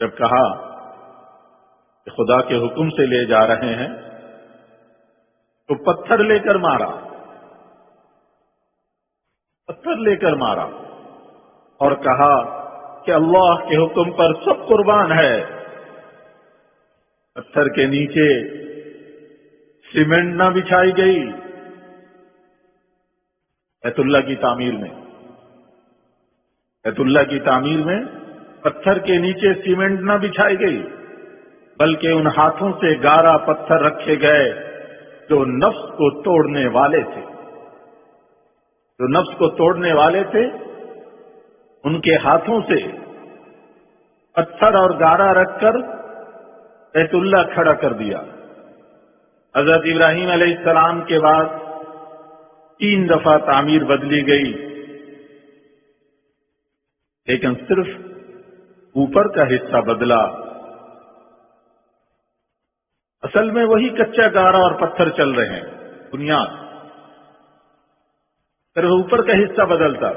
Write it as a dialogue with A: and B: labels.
A: جب کہا کہ خدا کے حکم سے لے جا رہے ہیں تو پتھر لے کر مارا، پتھر لے کر مارا اور کہا کہ اللہ کے حکم پر سب قربان ہے۔ پتھر کے نیچے سیمنٹ نہ بچھائی گئی، بیت اللہ کی تعمیر میں، بیت اللہ کی تعمیر میں پتھر کے نیچے سیمنٹ نہ بچھائی گئی، بلکہ ان ہاتھوں سے گارا پتھر رکھے گئے جو نفس کو توڑنے والے تھے، جو نفس کو توڑنے والے تھے، ان کے ہاتھوں سے پتھر اور گارا رکھ کر بیت اللہ کھڑا کر دیا۔ حضرت ابراہیم علیہ السلام کے بعد 3 دفعہ تعمیر بدلی گئی، لیکن صرف اوپر کا حصہ بدلا۔ اصل میں وہی کچا گارا اور پتھر چل رہے ہیں، بنیاد، صرف اوپر کا حصہ بدلتا۔